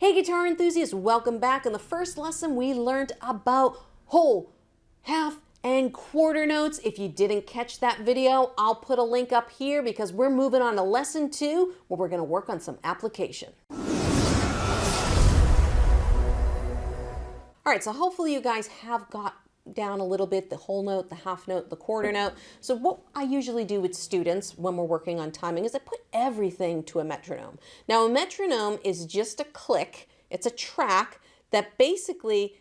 Hey guitar enthusiasts, welcome back. In the first lesson we learned about whole, half, and quarter notes. If you didn't catch that video, I'll put a link up here because we're moving on to lesson 2 where we're going to work on some application. All right, so hopefully you guys have got down a little bit the whole note, the half note, the quarter note. So what I usually do with students when we're working on timing is I put everything to a metronome. Now a metronome is just a click, it's a track that basically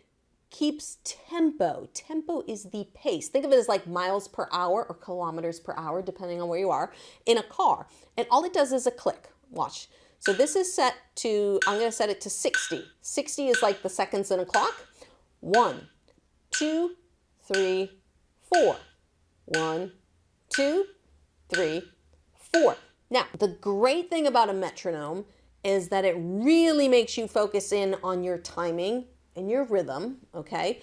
keeps tempo. Tempo is the pace. Think of it as like miles per hour or kilometers per hour, depending on where you are, in a car. And all it does is a click. Watch. So this is set to, I'm going to set it to 60. 60 is like the seconds in a clock. 1, 2, 3, 4. 1, 2, 3, 4. Now, the great thing about a metronome is that it really makes you focus in on your timing and your rhythm, okay?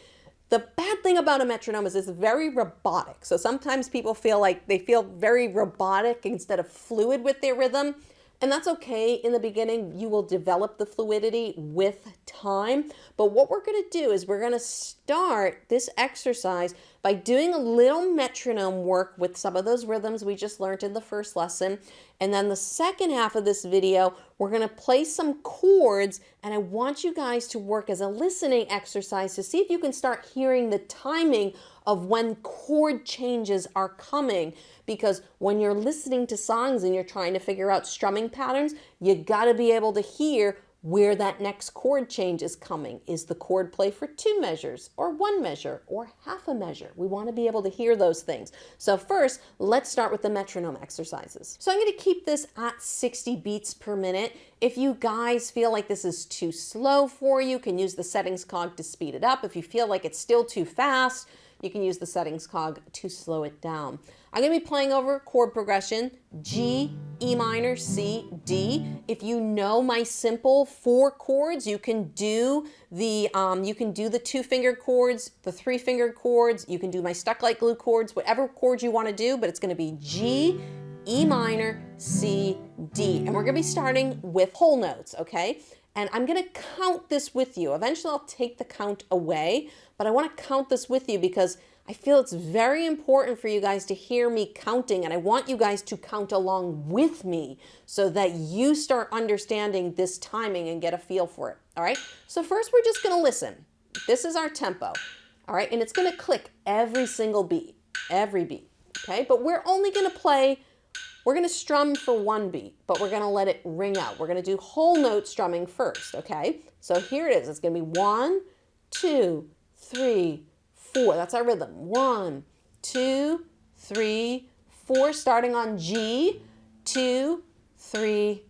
The bad thing about a metronome is it's very robotic. So sometimes people feel like they feel very robotic instead of fluid with their rhythm. And that's okay. In the beginning, you will develop the fluidity with time. But what we're going to do is we're going to start this exercise by doing a little metronome work with some of those rhythms we just learned in the first lesson. And then the second half of this video, we're going to play some chords. And I want you guys to work as a listening exercise to see if you can start hearing the timing of when chord changes are coming. Because when you're listening to songs and you're trying to figure out strumming patterns, you got to be able to hear where that next chord change is coming. Is the chord play for 2 measures or 1 measure or half a measure? We want to be able to hear those things. So first, let's start with the metronome exercises. So I'm going to keep this at 60 beats per minute. If you guys feel like this is too slow for you, you can use the settings cog to speed it up. If you feel like it's still too fast, you can use the settings cog to slow it down. I'm going to be playing over chord progression, G, E minor, C, D. If you know my simple 4 chords, you can do the 2-fingered chords, the 3-fingered chords. You can do my stuck like glue chords, whatever chords you want to do, but it's going to be G, E minor, C, D. And we're going to be starting with whole notes, okay? And I'm going to count this with you. Eventually I'll take the count away, but I want to count this with you because I feel it's very important for you guys to hear me counting, and I want you guys to count along with me so that you start understanding this timing and get a feel for it. All right, so first we're just going to listen. This is our tempo. All right, and it's going to click every single beat, every beat. Okay, but we're only going to play, we're going to strum for 1 beat, but we're going to let it ring out. We're going to do whole note strumming first. Okay, so here it is. It's going to be 1, 2, 3, 4. That's our rhythm. 1, 2, 3, 4. Starting on G. 2, 3,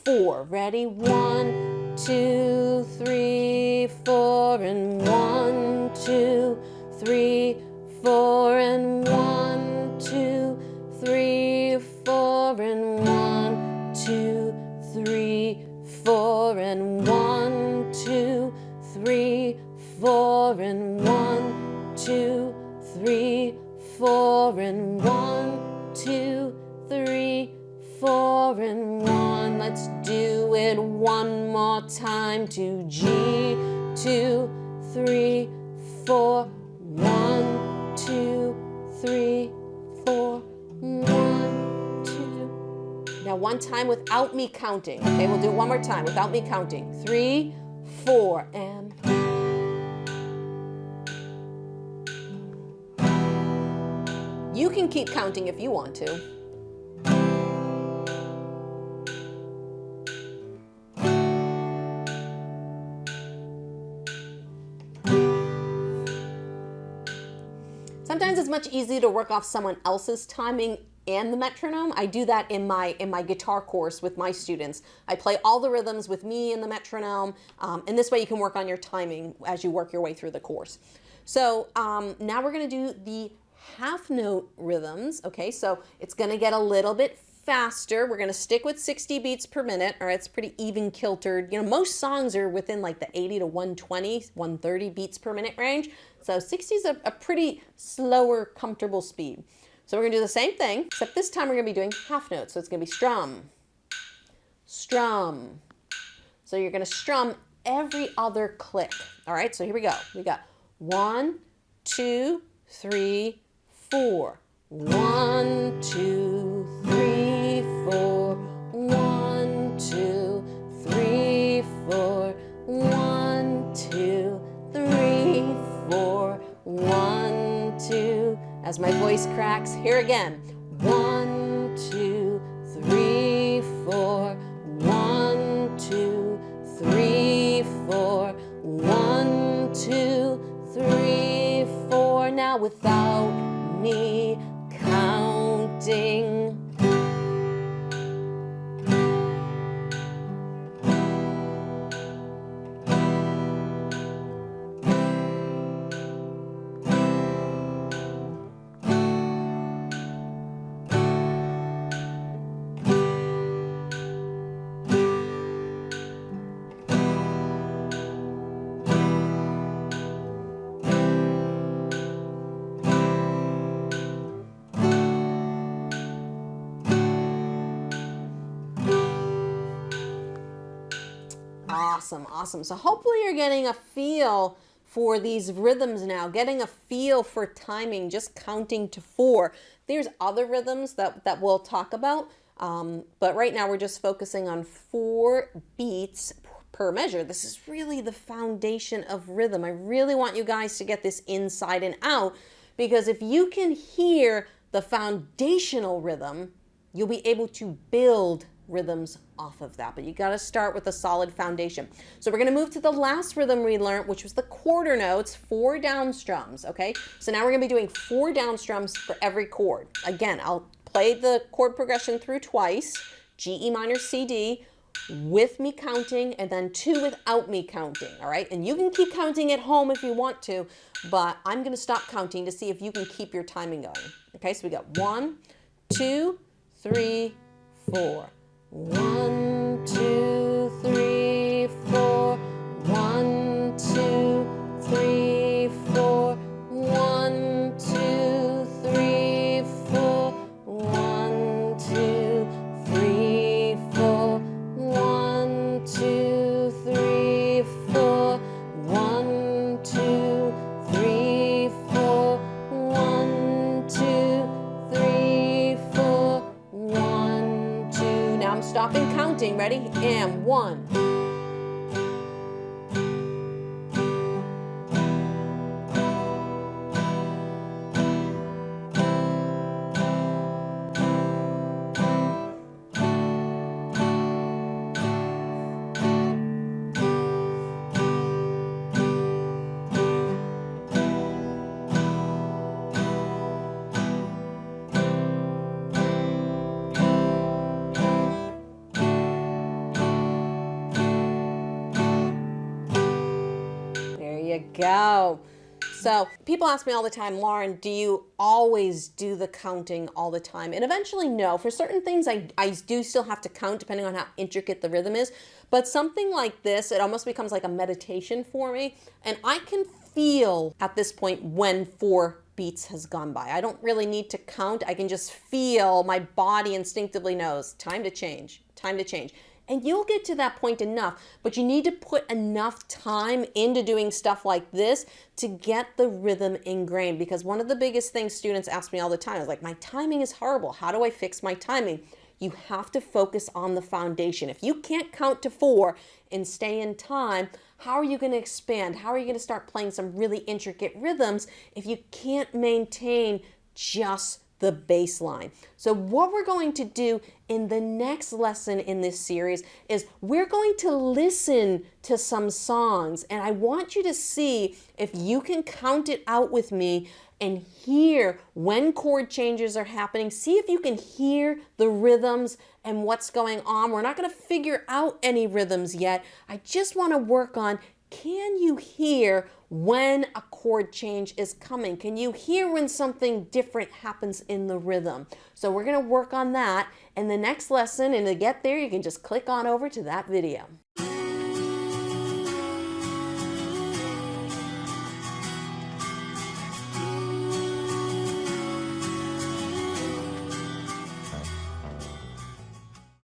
4. Ready? 1, 2, 3, 4, and 1, 2, 3, 4, and 1, 2, 3, 4, and 1, 2, 3, 4, and 1, 2, 3, 4, and 1, 2, 3, 4, and 1, 2, 3, 4, and 1. Let's do it one more time to G. 2, 3, 4, 1, 2, 3, 4, 1, 2. Now one time without me counting. Okay, we'll do it one more time without me counting. 3, 4, and you can keep counting if you want to. Sometimes it's much easier to work off someone else's timing and the metronome. I do that in my guitar course with my students. I play all the rhythms with me and the metronome, and this way you can work on your timing as you work your way through the course. So now we're going to do the half note rhythms. Okay, so it's going to get a little bit faster. We're going to stick with 60 beats per minute. All right, it's pretty even kiltered. You know, most songs are within like the 80 to 120, 130 beats per minute range. So 60 is a pretty slower, comfortable speed. So we're going to do the same thing, except this time we're going to be doing half notes. So it's going to be strum, strum. So you're going to strum every other click. All right, so here we go. We got 1, 2, 3, 4. 1, 2, 3, 4. 1, 2, 3, 4. 1, 2, 3, 4. 1, 2. As my voice cracks, here again. 1, 2, 3, 4. 1, 2, 3, 4. 1, 2, 3, 4. Now without me counting. Awesome, awesome. So hopefully you're getting a feel for these rhythms now, getting a feel for timing, just counting to 4. There's other rhythms that we'll talk about, but right now we're just focusing on 4 beats per measure. This is really the foundation of rhythm. I really want you guys to get this inside and out, because if you can hear the foundational rhythm, you'll be able to build rhythms off of that, but you got to start with a solid foundation. So we're going to move to the last rhythm we learned, which was the quarter notes, 4 down strums. Okay, so now we're going to be doing 4 down strums for every chord. Again, I'll play the chord progression through twice, G, E minor, C, D, with me counting, and then 2 without me counting. All right, and you can keep counting at home if you want to, but I'm going to stop counting to see if you can keep your timing going. Okay, so we got 1, 2, 3, 4. 1, 2, 3, 4. 1, 2, 3, 4. 1, 2, 3, 4. 1, 2, 3, 4. 1, 2, 3, 4. 1, 2, 3, 4. 1, 2, 3, 4. 1, 2. Now I'm stopping counting. Ready? And 1. Go. So people ask me all the time, Lauren, do you always do the counting all the time? And eventually, no. For certain things, I do still have to count depending on how intricate the rhythm is. But something like this, it almost becomes like a meditation for me. And I can feel at this point when 4 beats has gone by. I don't really need to count. I can just feel, my body instinctively knows, time to change, time to change. And you'll get to that point enough, but you need to put enough time into doing stuff like this to get the rhythm ingrained. Because one of the biggest things students ask me all the time is like, my timing is horrible. How do I fix my timing? You have to focus on the foundation. If you can't count to 4 and stay in time, how are you going to expand? How are you going to start playing some really intricate rhythms if you can't maintain just the bass line? So what we're going to do in the next lesson in this series is we're going to listen to some songs, and I want you to see if you can count it out with me and hear when chord changes are happening. See if you can hear the rhythms and what's going on. We're not going to figure out any rhythms yet. I just want to work on, can you hear when a chord change is coming? Can you hear when something different happens in the rhythm? So we're going to work on that in the next lesson, and to get there, you can just click on over to that video.